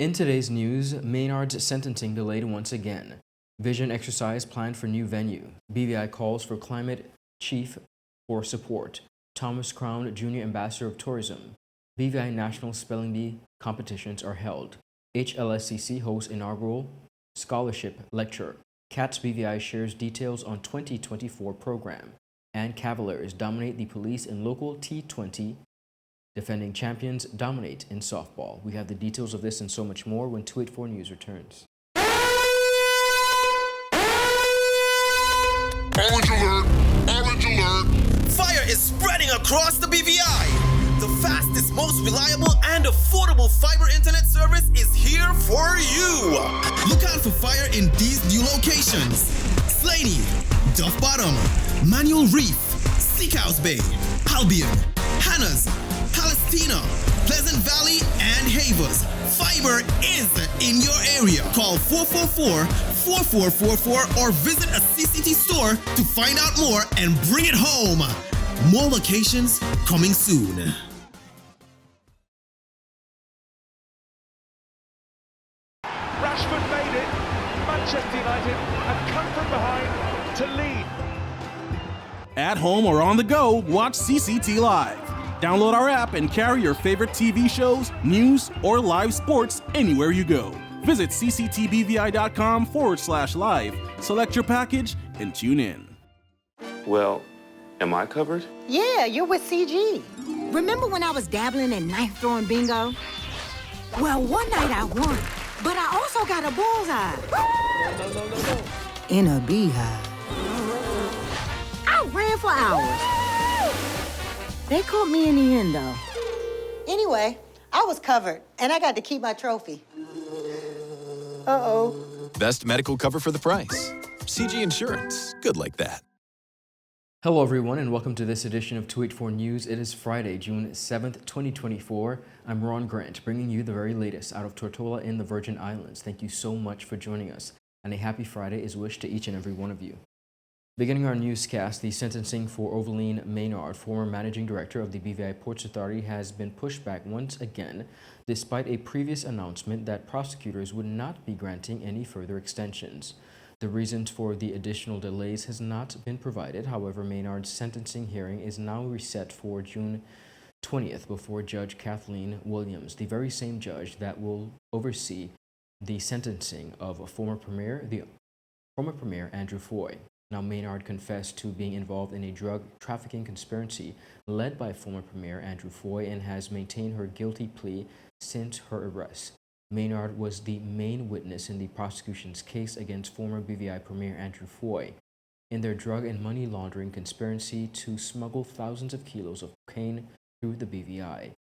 In today's news, Maynard's sentencing delayed once again. Vision exercise planned for new venue. BVI calls for climate chief for support. Thomas crowned Junior Ambassador of Tourism. BVI National Spelling Bee competitions are held. HLSCC hosts inaugural scholarship lecture. CATS BVI shares details on 2024 program. And Cavaliers dominate the police in local T20. Defending champions dominate in softball. We have the details of this and so much more when 284 News returns. Orange alert! Orange alert! Fire is spreading across the BVI. The fastest, most reliable, and affordable fiber internet service is here for you. Look out for fire in these new locations: Slaney, Duff Bottom, Manual Reef, Seacows Bay, Albion, Hannah's, Palestina, Pleasant Valley, and Havers. Fiber is in your area. Call 444-4444 or visit a CCT store to find out more and bring it home. More locations coming soon. Rashford made it. Manchester United have come from behind to lead. At home or on the go, watch CCT Live. Download our app and carry your favorite TV shows, news, or live sports anywhere you go. Visit cctbvi.com/live, select your package, and tune in. Well, am I covered? Yeah, you're with CG. Remember when I was dabbling in knife-throwing bingo? Well, one night I won, but I also got a bullseye. No. In a beehive. I ran for hours. They caught me in the end, though. Anyway, I was covered, and I got to keep my trophy. Uh-oh. Best medical cover for the price. CG Insurance. Good like that. Hello everyone and welcome to this edition of 284 News. It is Friday, June 7th, 2024. I'm Ron Grant, bringing you the very latest out of Tortola in the Virgin Islands. Thank you so much for joining us, and a happy Friday is wished to each and every one of you. Beginning our newscast, the sentencing for Ovaline Maynard, former managing director of the BVI Ports Authority, has been pushed back once again, despite a previous announcement that prosecutors would not be granting any further extensions. The reasons for the additional delays has not been provided. However, Maynard's sentencing hearing is now reset for June 20th before Judge Kathleen Williams, the very same judge that will oversee the sentencing of former Premier Andrew Foy. Now, Maynard confessed to being involved in a drug trafficking conspiracy led by former Premier Andrew Foy and has maintained her guilty plea since her arrest. Maynard was the main witness in the prosecution's case against former BVI Premier Andrew Foy in their drug and money laundering conspiracy to smuggle thousands of kilos of cocaine through the BVI.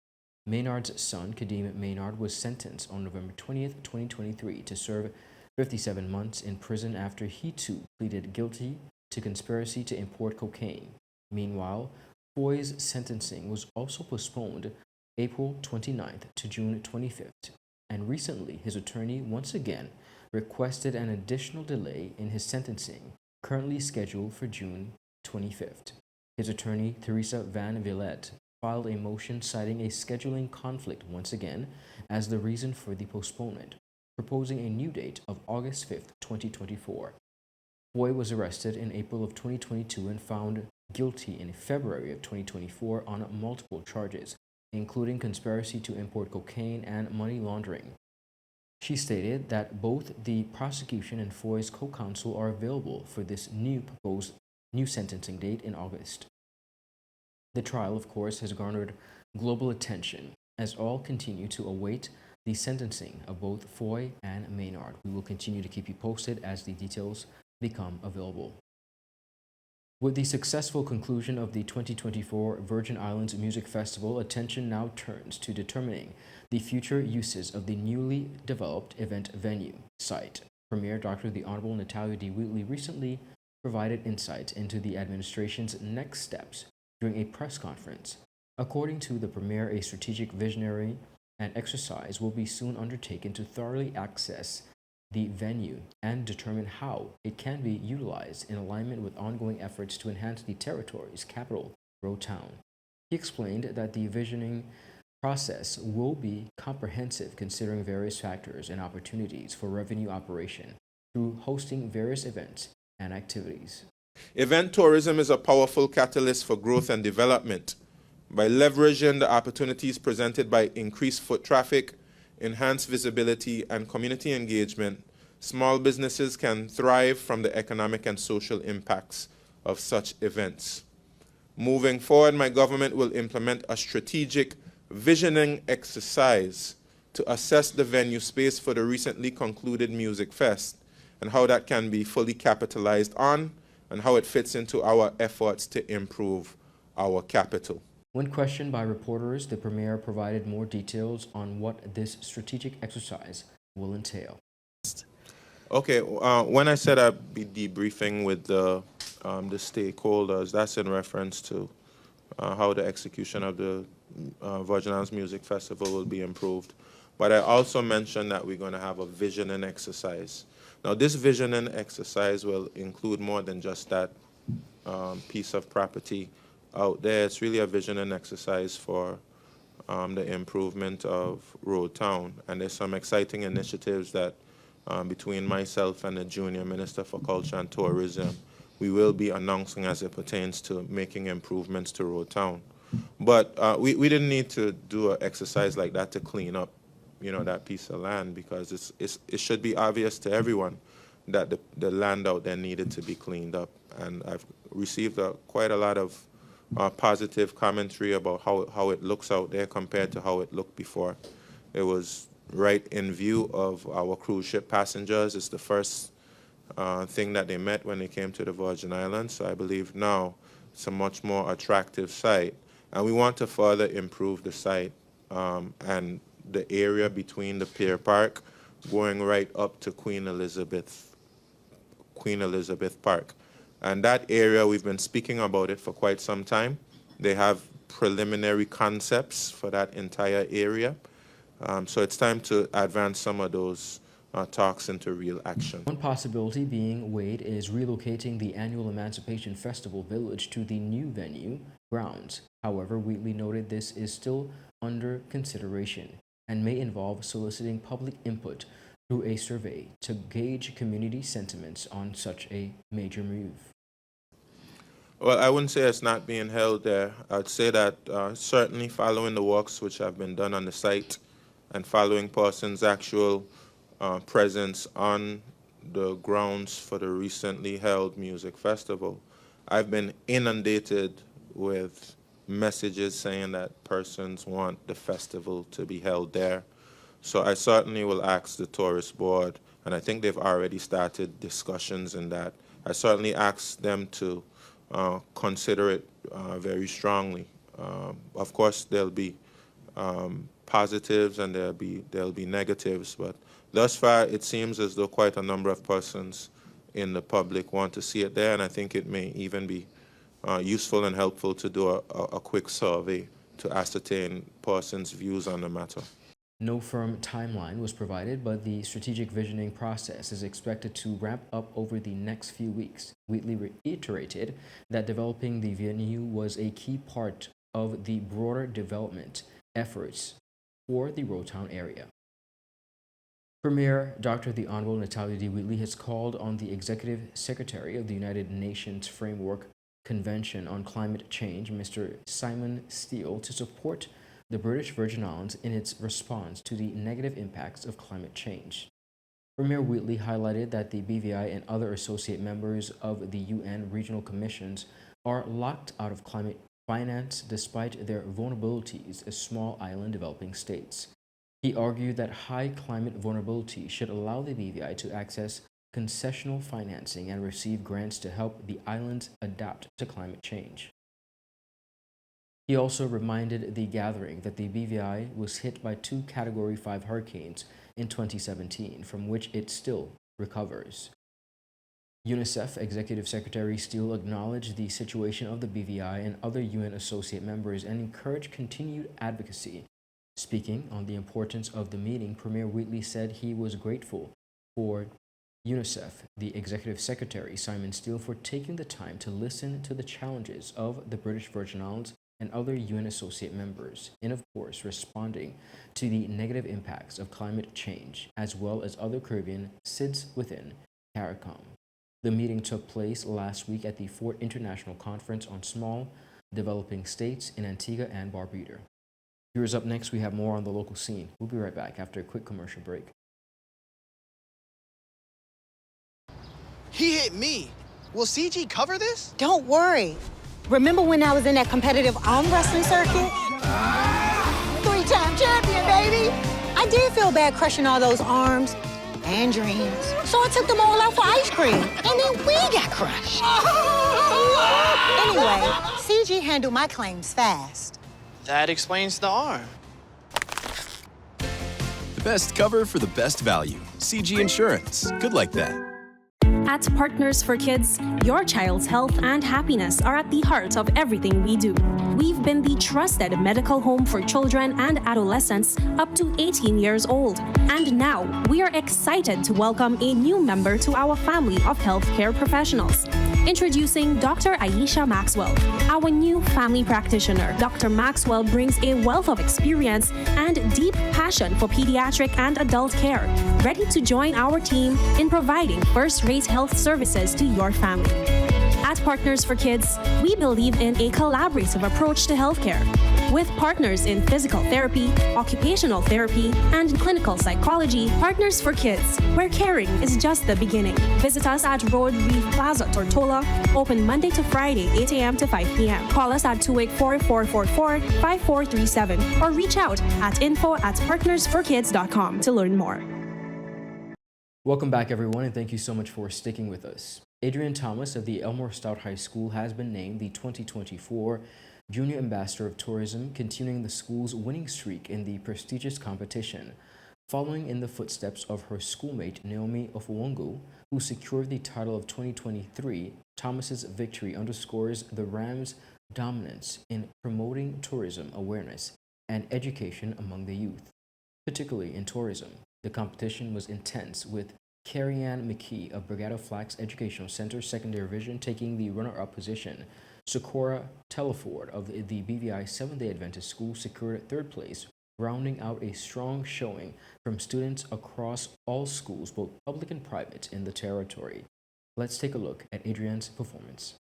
Maynard's son, Kadeem Maynard, was sentenced on November 20th, 2023 to serve 57 months in prison after he too pleaded guilty to conspiracy to import cocaine. Meanwhile, Foy's sentencing was also postponed April 29th to June 25th, and recently his attorney once again requested an additional delay in his sentencing, currently scheduled for June 25th. His attorney, Teresa Van Villette, filed a motion citing a scheduling conflict once again as the reason for the postponement, proposing a new date of August 5th, 2024. Foy was arrested in April of 2022 and found guilty in February of 2024 on multiple charges, including conspiracy to import cocaine and money laundering. She stated that both the prosecution and Foy's co-counsel are available for this proposed sentencing date in August. The trial, of course, has garnered global attention as all continue to await the sentencing of both Foy and Maynard. We will continue to keep you posted as the details become available. With the successful conclusion of the 2024 Virgin Islands Music Festival, attention now turns to determining the future uses of the newly developed event venue site. Premier Dr. The Honorable Natalia D. Wheatley recently provided insights into the administration's next steps during a press conference. According to the Premier, a strategic visionary and exercise will be soon undertaken to thoroughly access the venue and determine how it can be utilized in alignment with ongoing efforts to enhance the territory's capital, Roe Town. He explained that the visioning process will be comprehensive, considering various factors and opportunities for revenue operation through hosting various events and activities. Event tourism is a powerful catalyst for growth and development. By leveraging the opportunities presented by increased foot traffic, enhanced visibility, and community engagement, small businesses can thrive from the economic and social impacts of such events. Moving forward, my government will implement a strategic visioning exercise to assess the venue space for the recently concluded Music Fest and how that can be fully capitalized on and how it fits into our efforts to improve our capital. When questioned by reporters, the Premier provided more details on what this strategic exercise will entail. Okay, when I said I'd be debriefing with the stakeholders, that's in reference to how the execution of the Virgin Islands Music Festival will be improved. But I also mentioned that we're going to have a visioning exercise. Now, this visioning exercise will include more than just that piece of property out there. It's really a visioning exercise for the improvement of Road Town. And there's some exciting initiatives that between myself and the Junior Minister for Culture and Tourism, we will be announcing as it pertains to making improvements to Road Town. But we didn't need to do an exercise like that to clean up, that piece of land, because it should be obvious to everyone that the land out there needed to be cleaned up. And I've received quite a lot of positive commentary about how it looks out there compared to how it looked before. It was right in view of our cruise ship passengers. It's the first thing that they met when they came to the Virgin Islands. So I believe now it's a much more attractive site. And we want to further improve the site and the area between the Pier Park going right up to Queen Elizabeth Park. And that area, we've been speaking about it for quite some time. They have preliminary concepts for that entire area. So it's time to advance some of those talks into real action. One possibility being weighed is relocating the annual Emancipation Festival Village to the new venue grounds. However, Wheatley noted this is still under consideration and may involve soliciting public input through a survey to gauge community sentiments on such a major move. Well, I wouldn't say it's not being held there. I'd say that certainly following the works which have been done on the site and following Parsons' actual presence on the grounds for the recently held music festival, I've been inundated with messages saying that persons want the festival to be held there. So I certainly will ask the tourist board, and I think they've already started discussions in that. I certainly ask them to consider it very strongly. Of course, there'll be positives and there'll be negatives, but thus far it seems as though quite a number of persons in the public want to see it there, and I think it may even be useful and helpful to do a quick survey to ascertain persons' views on the matter. No firm timeline was provided, but the strategic visioning process is expected to ramp up over the next few weeks. Wheatley reiterated that developing the venue was a key part of the broader development efforts for the Road Town area. Premier Dr. the Honorable Natalia D. Wheatley has called on the Executive Secretary of the United Nations Framework Convention on Climate Change, Mr. Simon Steele, to support the British Virgin Islands in its response to the negative impacts of climate change. Premier Wheatley highlighted that the BVI and other associate members of the UN regional commissions are locked out of climate finance despite their vulnerabilities as small island developing states. He argued that high climate vulnerability should allow the BVI to access concessional financing and receive grants to help the islands adapt to climate change. He also reminded the gathering that the BVI was hit by 2 Category 5 hurricanes in 2017, from which it still recovers. UNICEF Executive Secretary Steele acknowledged the situation of the BVI and other UN associate members and encouraged continued advocacy. Speaking on the importance of the meeting, Premier Wheatley said he was grateful for UNICEF, the Executive Secretary Simon Steele, for taking the time to listen to the challenges of the British Virgin Islands and other UN associate members in, of course, responding to the negative impacts of climate change, as well as other Caribbean SIDS within CARICOM. The meeting took place last week at the 4th International Conference on Small Developing States in Antigua and Barbuda. Viewers, up next, we have more on the local scene. We'll be right back after a quick commercial break. He hit me. Will CG cover this? Don't worry. Remember when I was in that competitive arm wrestling circuit? 3-time champion, baby! I did feel bad crushing all those arms and dreams. So I took them all out for ice cream, and then we got crushed. Anyway, CG handled my claims fast. That explains the arm. The best cover for the best value. CG Insurance. Good like that. At Partners for Kids, your child's health and happiness are at the heart of everything we do. We've been the trusted medical home for children and adolescents up to 18 years old. And now, we are excited to welcome a new member to our family of healthcare professionals. Introducing Dr. Aisha Maxwell, our new family practitioner. Dr. Maxwell brings a wealth of experience and deep passion for pediatric and adult care, ready to join our team in providing first-rate health services to your family. At Partners for Kids, we believe in a collaborative approach to healthcare, with partners in physical therapy, occupational therapy, and clinical psychology. Partners for Kids, where caring is just the beginning. Visit us at Road Reef Plaza, Tortola, open Monday to Friday, 8 a.m. to 5 p.m. Call us at 284-444-5437 or reach out at info@partnersforkids.com to learn more. Welcome back, everyone, and thank you so much for sticking with us. Adrian Thomas of the Elmore Stout High School has been named the 2024 Junior Ambassador of Tourism, continuing the school's winning streak in the prestigious competition. Following in the footsteps of her schoolmate Naomi Ofwongu, who secured the title of 2023, Thomas's victory underscores the Rams' dominance in promoting tourism awareness and education among the youth, particularly in tourism. The competition was intense, with Carrie-Ann McKee of Brigada Flax Educational Center Secondary Division taking the runner-up position. Socorro Teleford of the BVI Seventh-day Adventist School secured third place, rounding out a strong showing from students across all schools, both public and private, in the territory. Let's take a look at Adrian's performance.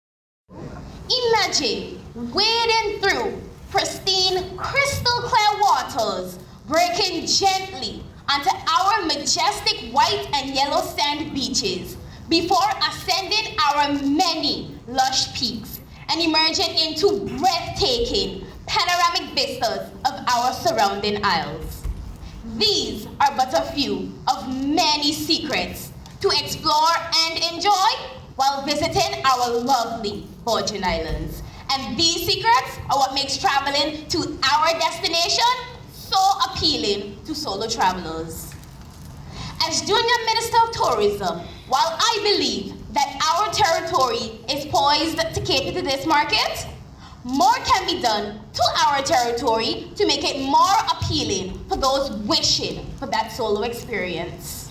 Imagine wading through pristine, crystal clear waters, breaking gently onto our majestic white and yellow sand beaches before ascending our many lush peaks and emerging into breathtaking panoramic vistas of our surrounding isles. These are but a few of many secrets to explore and enjoy while visiting our lovely Virgin Islands. And these secrets are what makes traveling to our destination so appealing to solo travelers. As Junior Minister of Tourism, while I believe that our territory is poised to cater to this market, more can be done to our territory to make it more appealing for those wishing for that solo experience.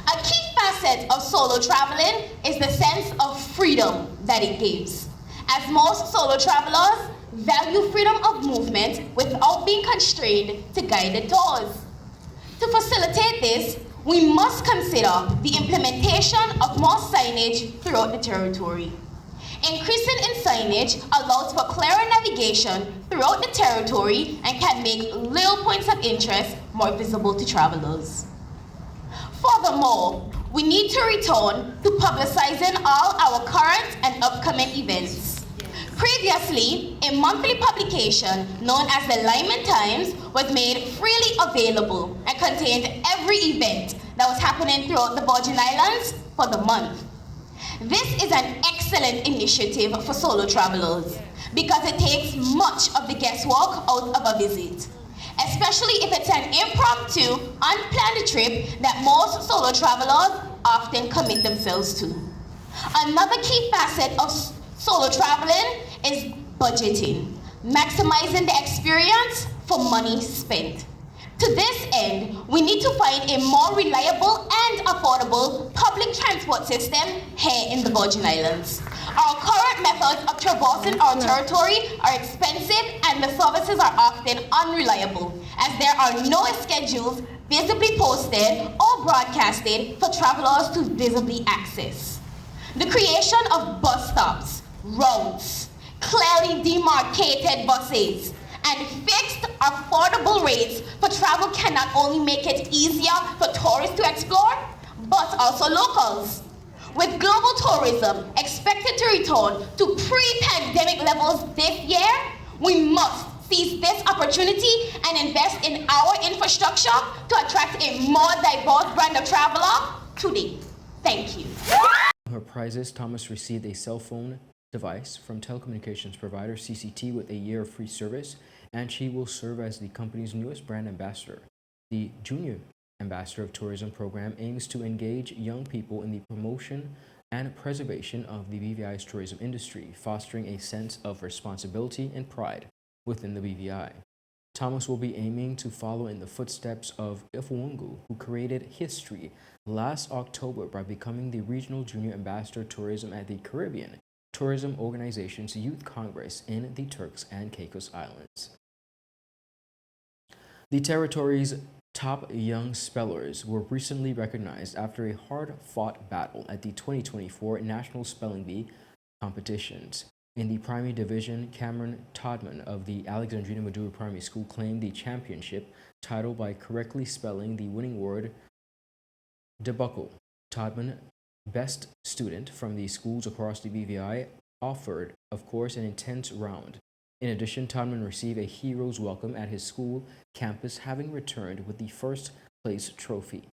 A key facet of solo traveling is the sense of freedom that it gives, as most solo travelers value freedom of movement without being constrained to guided tours. To facilitate this, we must consider the implementation of more signage throughout the territory. Increasing in signage allows for clearer navigation throughout the territory and can make little points of interest more visible to travelers. Furthermore, we need to return to publicizing all our current and upcoming events. Previously, a monthly publication known as the Lyman Times was made freely available and contained every event that was happening throughout the Virgin Islands for the month. This is an excellent initiative for solo travelers because it takes much of the guesswork out of a visit, especially if it's an impromptu, unplanned trip that most solo travelers often commit themselves to. Another key facet of solo traveling is budgeting, maximizing the experience for money spent. To this end, we need to find a more reliable and affordable public transport system here in the Virgin Islands. Our current methods of traversing our territory are expensive and the services are often unreliable, as there are no schedules visibly posted or broadcasted for travelers to visibly access. The creation of bus stops, routes, clearly demarcated buses, and fixed affordable rates for travel can not only make it easier for tourists to explore, but also locals. With global tourism expected to return to pre-pandemic levels this year, we must seize this opportunity and invest in our infrastructure to attract a more diverse brand of traveler today. Thank you. Her prizes, Thomas received a cell phone device from telecommunications provider CCT with a year of free service, and she will serve as the company's newest brand ambassador. The Junior Ambassador of Tourism program aims to engage young people in the promotion and preservation of the BVI's tourism industry, fostering a sense of responsibility and pride within the BVI. Thomas will be aiming to follow in the footsteps of Ifwungu, who created history last October by becoming the Regional Junior Ambassador of Tourism at the Caribbean Tourism Organization's Youth Congress in the Turks and Caicos Islands. The territory's top young spellers were recently recognized after a hard-fought battle at the 2024 National Spelling Bee competitions. In the primary division, Cameron Todman of the Alexandrina Maduro Primary School claimed the championship title by correctly spelling the winning word debacle. Todman, best student from the schools across the BVI, offered, of course, an intense round. In addition, Todman received a hero's welcome at his school campus, having returned with the first place trophy.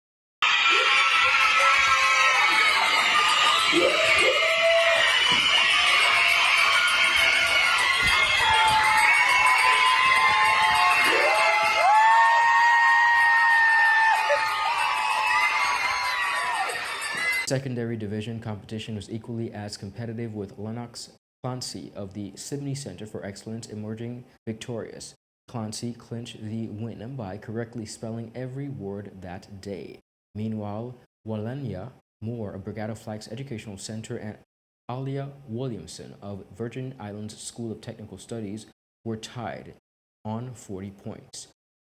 Secondary division competition was equally as competitive, with Lennox Clancy of the Sydney Center for Excellence emerging victorious. Clancy clinched the win by correctly spelling every word that day. Meanwhile, Walenia Moore of Brigado Flags Educational Center and Alia Williamson of Virgin Islands School of Technical Studies were tied on 40 points.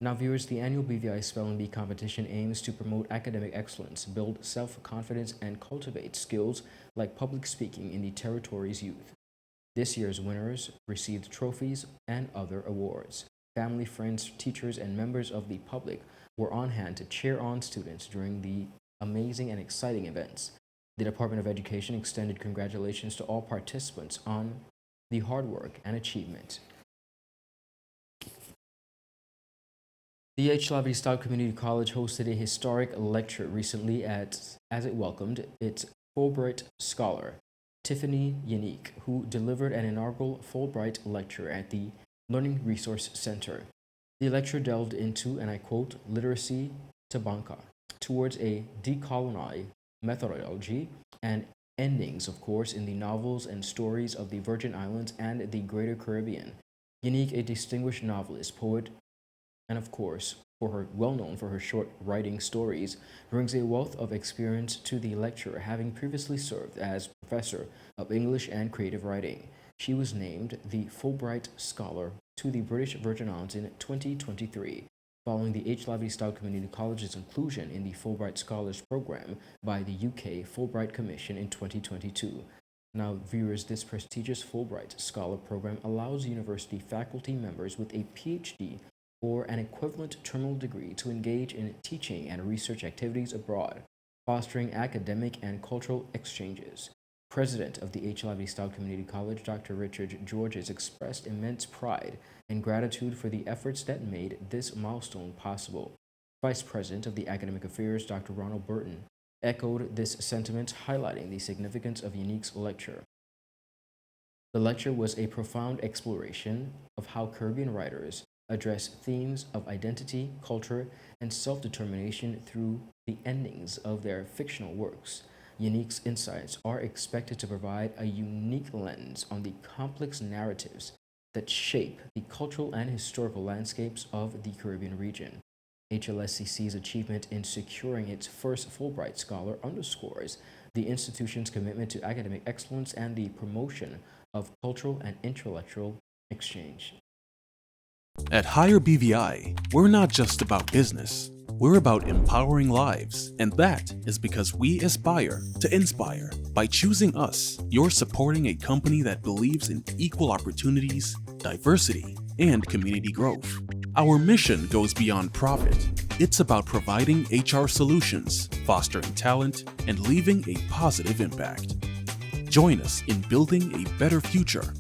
Now, viewers, the annual BVI Spelling Bee competition aims to promote academic excellence, build self-confidence, and cultivate skills like public speaking in the territory's youth. This year's winners received trophies and other awards. Family, friends, teachers, and members of the public were on hand to cheer on students during the amazing and exciting events. The Department of Education extended congratulations to all participants on the hard work and achievement. The HLSCC Stout Community College hosted a historic lecture recently as it welcomed its Fulbright scholar, Tiffany Unique, who delivered an inaugural Fulbright lecture at the Learning Resource Center. The lecture delved into, and I quote, literacy tabanka, towards a decolonial methodology and endings, of course, in the novels and stories of the Virgin Islands and the Greater Caribbean. Unique, a distinguished novelist, poet, and of course, well-known for her short writing stories, brings a wealth of experience to the lecture, having previously served as professor of English and creative writing. She was named the Fulbright Scholar to the British Virgin Islands in 2023, following the HLSCC Stout Community College's inclusion in the Fulbright Scholars Program by the UK Fulbright Commission in 2022. Now, viewers, this prestigious Fulbright Scholar Program allows university faculty members with a PhD or an equivalent terminal degree to engage in teaching and research activities abroad, fostering academic and cultural exchanges. President of the HLSCC Stout Community College, Dr. Richard Georges, expressed immense pride and gratitude for the efforts that made this milestone possible. Vice President of the Academic Affairs, Dr. Ronald Burton, echoed this sentiment, highlighting the significance of Unique's lecture. The lecture was a profound exploration of how Caribbean writers address themes of identity, culture, and self-determination through the endings of their fictional works. Unique's insights are expected to provide a unique lens on the complex narratives that shape the cultural and historical landscapes of the Caribbean region. HLSCC's achievement in securing its first Fulbright Scholar underscores the institution's commitment to academic excellence and the promotion of cultural and intellectual exchange. At Higher BVI, we're not just about business. We're about empowering lives, and that is because we aspire to inspire. By choosing us, you're supporting a company that believes in equal opportunities, diversity, and community growth. Our mission goes beyond profit. It's about providing HR solutions, fostering talent, and leaving a positive impact. Join us in building a better future,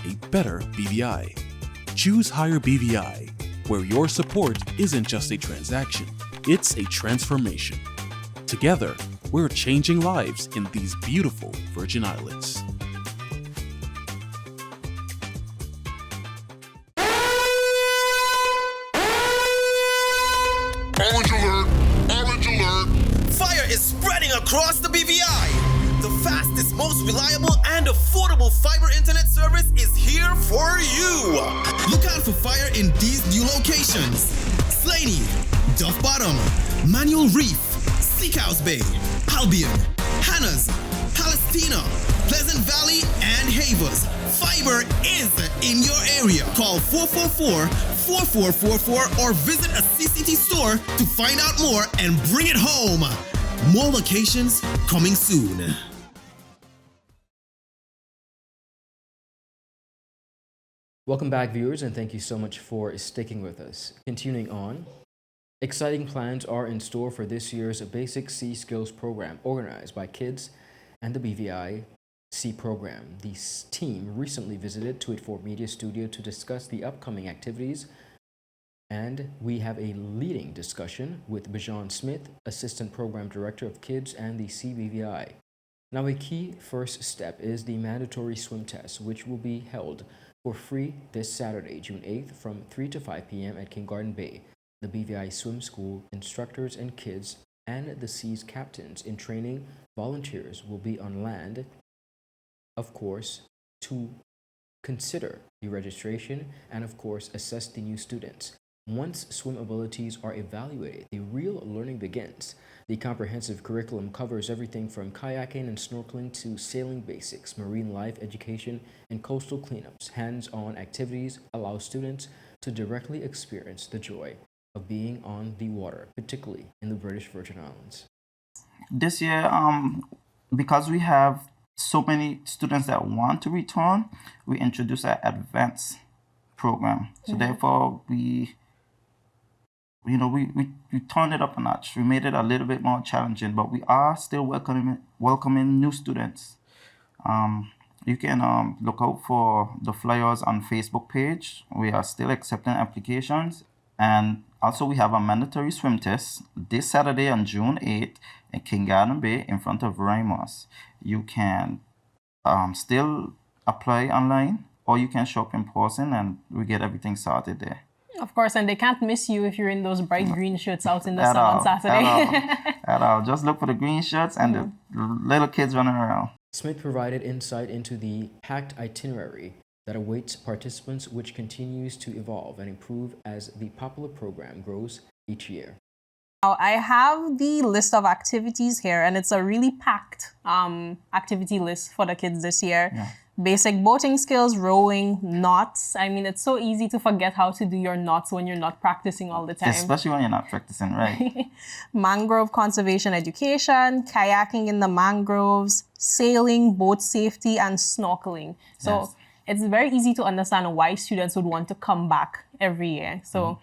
a better BVI. Choose Higher BVI, where your support isn't just a transaction, it's a transformation. Together, we're changing lives in these beautiful Virgin Islands. Orange alert! Orange alert! Fire is spreading across the BVI. The fastest, most reliable, and affordable fiber internet service is here for you. Look out for fire in these new locations: Slaney, Duff Bottom, Manual Reef, Steakhouse Bay, Albion, Hannah's, Palestina, Pleasant Valley, and Havers. Fiber is in your area. Call 444-4444 or visit a CCT store to find out more and bring it home. More locations coming soon. Welcome back, viewers, and thank you so much for sticking with us. Continuing on, exciting plans are in store for this year's Basic C Skills program organized by kids and the BVI C program. The team recently visited 284 Media Studio to discuss the upcoming activities, and we have a leading discussion with Bajan Smith, Assistant Program Director of Kids and the CBVI. Now, a key first step is the mandatory swim test, which will be held for free this Saturday, June 8th from 3 to 5 p.m. at King Garden Bay. The BVI Swim School instructors and kids and the C's captains in training volunteers will be on land, of course, to consider the registration and, of course, assess the new students. Once swim abilities are evaluated, the real learning begins. The comprehensive curriculum covers everything from kayaking and snorkeling to sailing basics, marine life education, and coastal cleanups. Hands-on activities allow students to directly experience the joy of being on the water, particularly in the British Virgin Islands. This year, because we have so many students that want to return, we introduced an advanced program. So therefore, we turned it up a notch. We made it a little bit more challenging, but we are still welcoming new students. You can look out for the flyers on Facebook page. We are still accepting applications. And also we have a mandatory swim test this Saturday on June 8th at King Garden Bay in front of Ramos. You can still apply online, or you can shop in person, and we get everything sorted there. Of course, and they can't miss you if you're in those bright green shirts out in the sun on Saturday. At all. Just look for the green shirts and the little kids running around. Smith provided insight into the packed itinerary that awaits participants, which continues to evolve and improve as the popular program grows each year. Now, I have the list of activities here, and it's a really packed activity list for the kids this year. Yeah. Basic boating skills, rowing, knots. I mean, it's so easy to forget how to do your knots when you're not practicing all the time. Especially when you're not practicing, right? Mangrove conservation education, kayaking in the mangroves, sailing, boat safety, and snorkeling. So it's very easy to understand why students would want to come back every year. So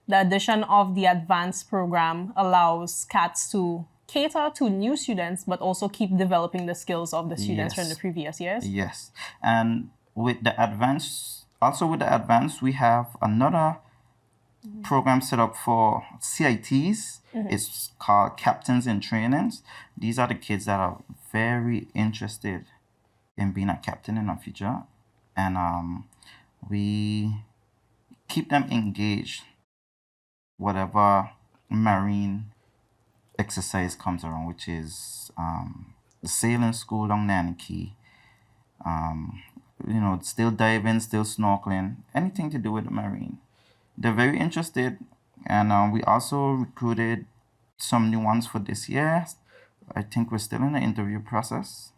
the addition of the advanced program allows CATS to cater to new students, but also keep developing the skills of the students from the previous years. Yes. And with the advanced, we have another program set up for CITs. It's called Captains in Trainings. These are the kids that are very interested in being a captain in the future. And we keep them engaged, whatever marine exercise comes around, which is the sailing school along Nanny Key. Still diving, still snorkeling, anything to do with the marine. They're very interested, and we also recruited some new ones for this year. I think we're still in the interview process.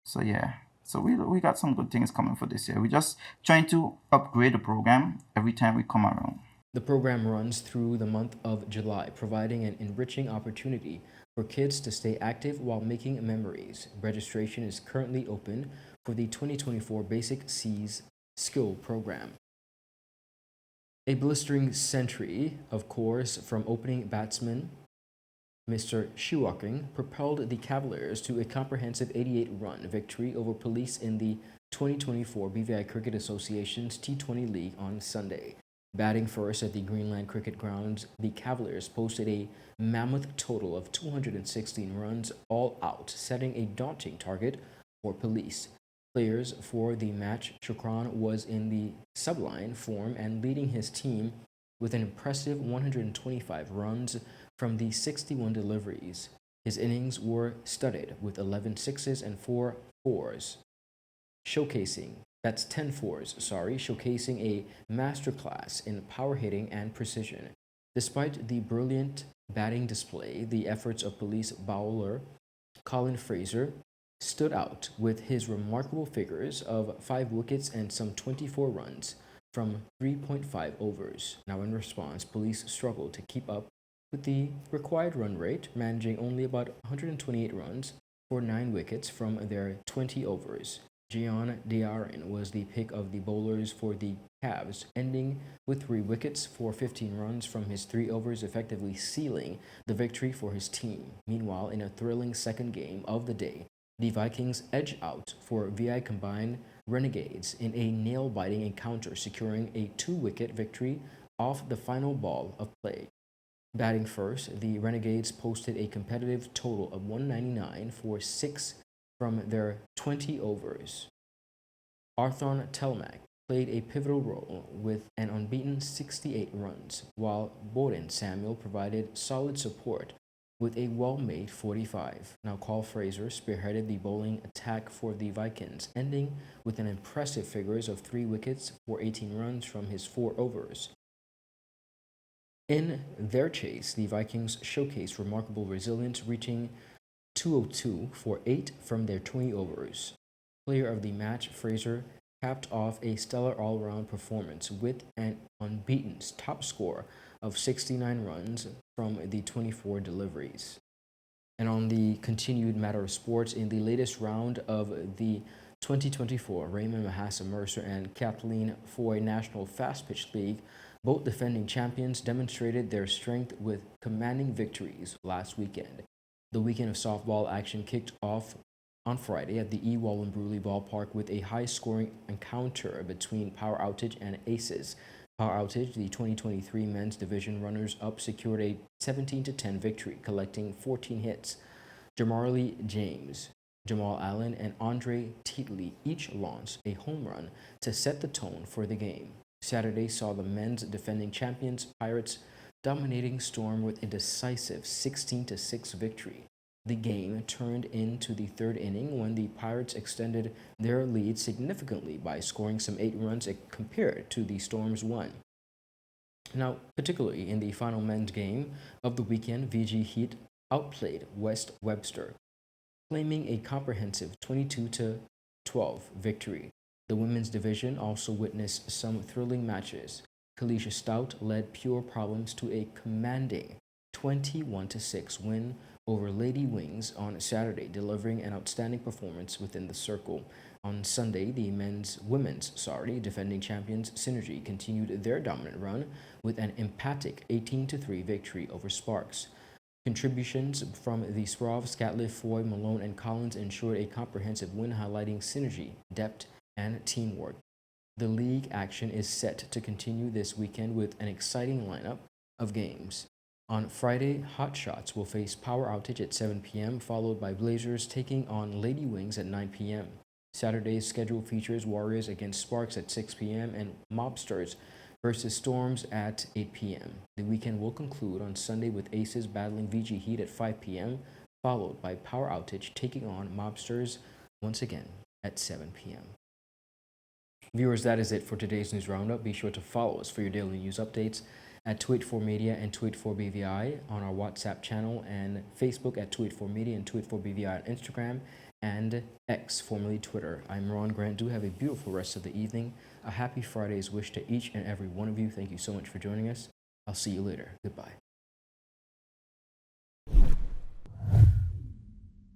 So yeah, so we got some good things coming for this year. We're just trying to upgrade the program every time we come around. The program runs through the month of July, providing an enriching opportunity for kids to stay active while making memories. Registration is currently open for the 2024 Basic C's Skill Program. A blistering century, of course, from opening batsman Mr. Shiwaking propelled the Cavaliers to a comprehensive 88-run victory over Police in the 2024 BVI Cricket Association's T20 League on Sunday. Batting first at the Greenland Cricket Grounds, the Cavaliers posted a mammoth total of 216 runs all out, setting a daunting target for Police. Players for the match, Shukran was in the sublime form and leading his team with an impressive 125 runs from the 61 deliveries. His innings were studded with 11 sixes and 4 fours, showcasing a masterclass in power hitting and precision. Despite the brilliant batting display, the efforts of Police bowler Colin Fraser stood out with his remarkable figures of 5 wickets and some 24 runs from 3.5 overs. Now in response, Police struggled to keep up with the required run rate, managing only about 128 runs for 9 wickets from their 20 overs. Gian Diarin was the pick of the bowlers for the Cavs, ending with 3 wickets for 15 runs from his 3 overs, effectively sealing the victory for his team. Meanwhile, in a thrilling second game of the day, the Vikings edged out for VI combined Renegades in a nail-biting encounter, securing a 2-wicket victory off the final ball of play. Batting first, the Renegades posted a competitive total of 199 for 6 from their 20 overs. Arthur Telmack played a pivotal role with an unbeaten 68 runs, while Borden Samuel provided solid support with a well-made 45. Now, Carl Fraser spearheaded the bowling attack for the Vikings, ending with an impressive figures of 3 wickets for 18 runs from his 4 overs. In their chase, the Vikings showcased remarkable resilience, reaching 202 for 8 from their 20 overs. Player of the match, Fraser capped off a stellar all-round performance with an unbeaten top score of 69 runs from the 24 deliveries. And on the continued matter of sports, in the latest round of the 2024 Raymond Mahassa Mercer and Kathleen Foy National Fast Pitch League, both defending champions demonstrated their strength with commanding victories last weekend. The weekend of softball action kicked off on Friday at the E. Wallen Bruley Ballpark with a high-scoring encounter between Power Outage and Aces. Power Outage, the 2023 men's division runners-up, secured a 17-10 victory, collecting 14 hits. Jamarly James, Jamal Allen, and Andre Teatley each launched a home run to set the tone for the game. Saturday saw the men's defending champions, Pirates, dominating Storm with a decisive 16-6 victory. The game turned into the 3rd inning when the Pirates extended their lead significantly by scoring some 8 runs compared to the Storm's 1. Now, particularly in the final men's game of the weekend, VG Heat outplayed West Webster, claiming a comprehensive 22-12 victory. The women's division also witnessed some thrilling matches. Kalisha Stout led Pure Problems to a commanding 21-6 win over Lady Wings on Saturday, delivering an outstanding performance within the circle. On Sunday, the women's defending champions Synergy continued their dominant run with an emphatic 18-3 victory over Sparks. Contributions from the Sprov, Scatliff, Foy, Malone, and Collins ensured a comprehensive win, highlighting synergy, depth, and teamwork. The league action is set to continue this weekend with an exciting lineup of games. On Friday, Hot Shots will face Power Outage at 7 p.m., followed by Blazers taking on Lady Wings at 9 p.m. Saturday's schedule features Warriors against Sparks at 6 p.m. and Mobsters versus Storms at 8 p.m. The weekend will conclude on Sunday with Aces battling VG Heat at 5 p.m., followed by Power Outage taking on Mobsters once again at 7 p.m. Viewers, that is it for today's news roundup. Be sure to follow us for your daily news updates at 284media and 284BVI on our WhatsApp channel, and Facebook at 284media and 284BVI on Instagram, and X, formerly Twitter. I'm Ron Grant. Do have a beautiful rest of the evening. A happy Friday is wished to each and every one of you. Thank you so much for joining us. I'll see you later. Goodbye.